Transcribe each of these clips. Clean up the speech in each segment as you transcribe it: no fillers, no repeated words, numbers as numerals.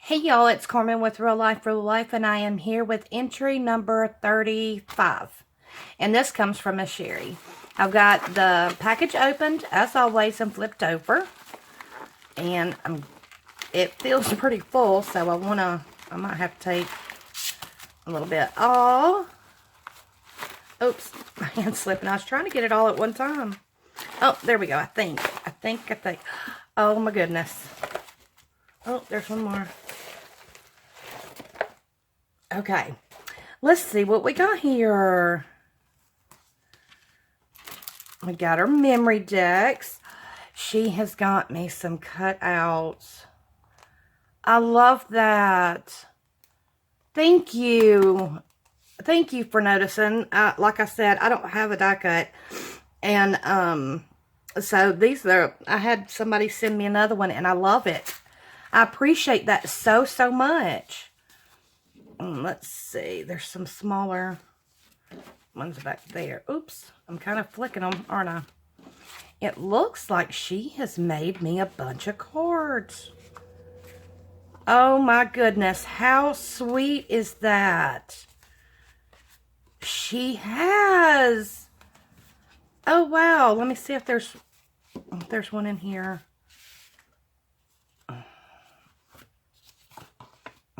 Hey y'all, it's Carmen with Real Life, and I am here with entry number 35. And this comes from Miss Cherie. I've got the package opened, as always, and flipped over. And it feels pretty full, so I might have to take a little bit. Oh, oops, my hand's slipping. I was trying to get it all at one time. Oh, there we go, I think. Oh my goodness. Oh, there's one more. Okay, let's see what we got here. We got our memory decks. She has got me some cutouts. I love that. Thank you. Thank you for noticing. Like I said, I don't have a die cut. And so these are, I had somebody send me another one, and I love it. I appreciate that so much. Let's see. There's some smaller ones back there. Oops. I'm kind of flicking them, aren't I? It looks like she has made me a bunch of cards. Oh my goodness. How sweet is that? She has. Oh wow. Let me see if there's one in here.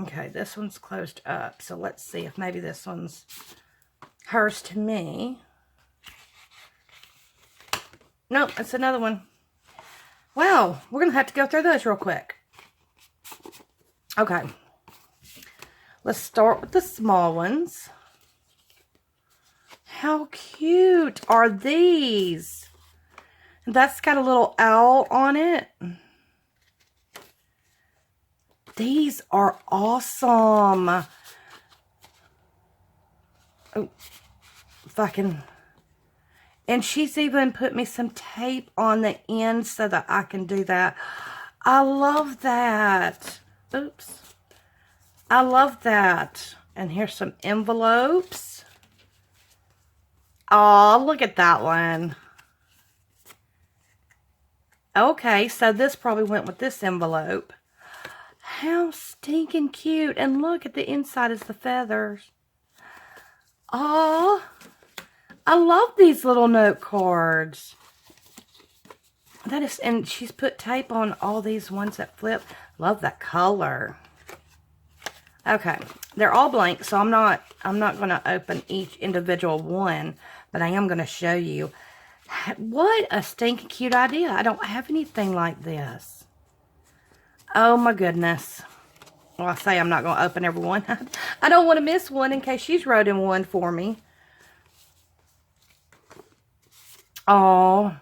Okay, this one's closed up, so let's see if maybe this one's hers to me. Nope, it's another one. Wow, we're going to have to go through those real quick. Okay, let's start with the small ones. How cute are these? That's got a little owl on it. These are awesome. Oh, if I can. And she's even put me some tape on the end so that I can do that. I love that. Oops. I love that. And here's some envelopes. Oh, look at that one. Okay, so this probably went with this envelope. How stinking cute. And look at the inside is the feathers. Oh, I love these little note cards. That is, and she's put tape on all these ones that flip. Love that color. Okay, they're all blank, so I'm not going to open each individual one, but I am going to show you. What a stinking cute idea. I don't have anything like this. Oh my goodness. Well, I say I'm not going to open every one. I don't want to miss one in case she's wrote in one for me. Oh.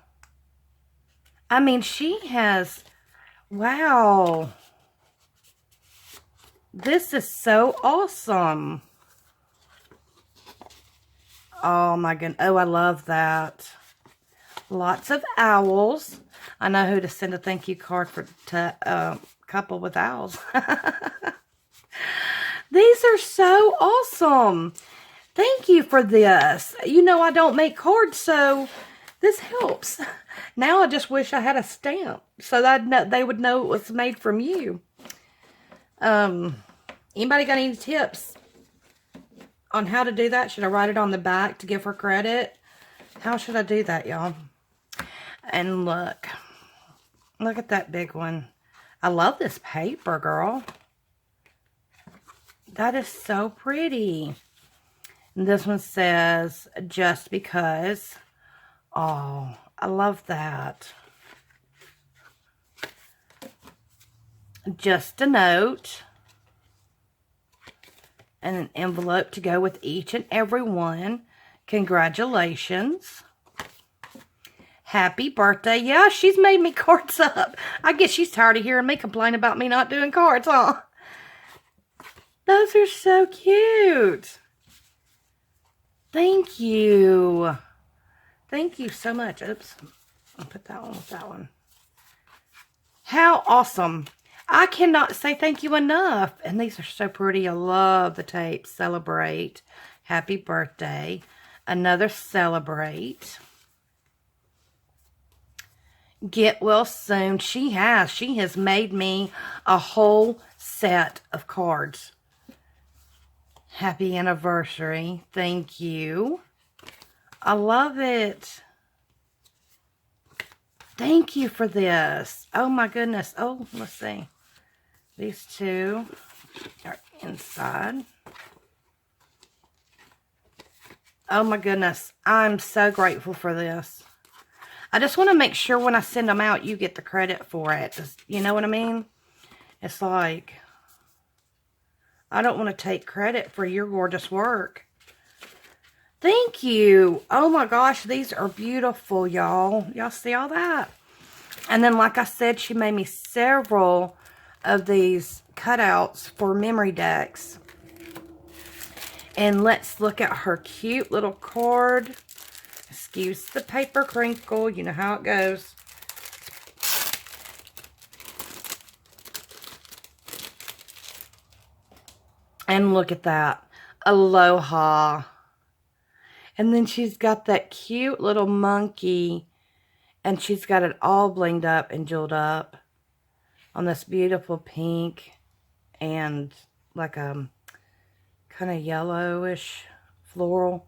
I mean, she has, wow. This is so awesome. Oh my goodness. Oh, I love that. Lots of owls. I know who to send a thank you card for to couple with owls. These are so awesome. Thank you for this. You know, I don't make cards, so this helps. Now I just wish I had a stamp so that they would know it was made from you. Anybody got any tips on how to do that? Should I write it on the back to give her credit? How should I do that, y'all? And look at that big one. I love this paper, girl. That is so pretty. And this one says, just because. Oh, I love that. Just a note. And an envelope to go with each and every one. Congratulations. Happy birthday. Yeah, she's made me cards up. I guess she's tired of hearing me complain about me not doing cards, huh? Those are so cute. Thank you. Thank you so much. Oops. I'll put that one with that one. How awesome. I cannot say thank you enough. And these are so pretty. I love the tape. Celebrate. Happy birthday. Another celebrate. Get well soon. She has made me a whole set of cards. Happy anniversary. Thank you. I love it. Thank you for this. Oh my goodness. Oh, let's see. These two are inside. Oh my goodness. I'm so grateful for this. I just want to make sure when I send them out, you get the credit for it. You know what I mean? It's like, I don't want to take credit for your gorgeous work. Thank you. Oh my gosh, these are beautiful, y'all. Y'all see all that? And then, like I said, she made me several of these cutouts for memory decks. And let's look at her cute little card. Excuse the paper crinkle. You know how it goes. And look at that. Aloha. And then she's got that cute little monkey. And she's got it all blinged up and jeweled up on this beautiful pink and like a kind of yellowish floral.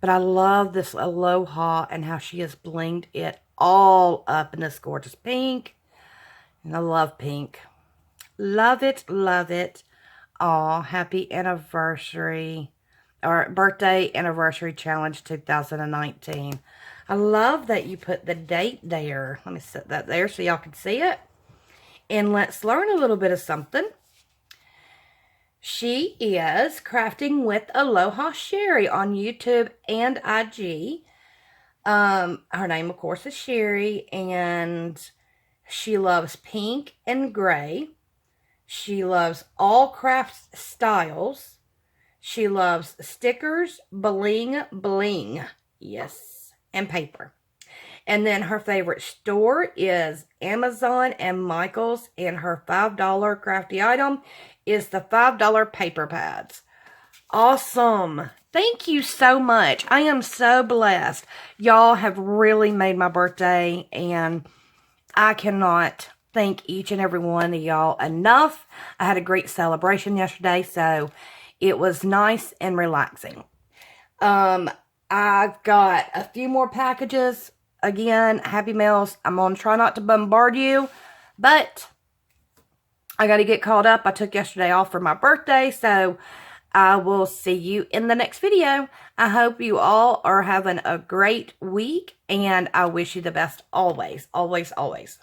But I love this Aloha and how she has blinged it all up in this gorgeous pink. And I love pink. Love it, love it. Aw, happy anniversary. Or birthday anniversary challenge 2019. I love that you put the date there. Let me set that there so y'all can see it. And let's learn a little bit of something. She is Crafting with Aloha Cherie on YouTube and IG. Her name, of course, is Cherie. And she loves pink and gray. She loves all craft styles. She loves stickers, bling, bling. Yes, and paper. And then her favorite store is Amazon and Michael's. And her $5 crafty item is the $5 paper pads. Awesome. Thank you so much. I am so blessed. Y'all have really made my birthday. And I cannot thank each and every one of y'all enough. I had a great celebration yesterday. So it was nice and relaxing. I've got a few more packages. Again, Happy Mails. I'm going to try not to bombard you, but I got to get caught up. I took yesterday off for my birthday, so I will see you in the next video. I hope you all are having a great week, and I wish you the best always, always, always.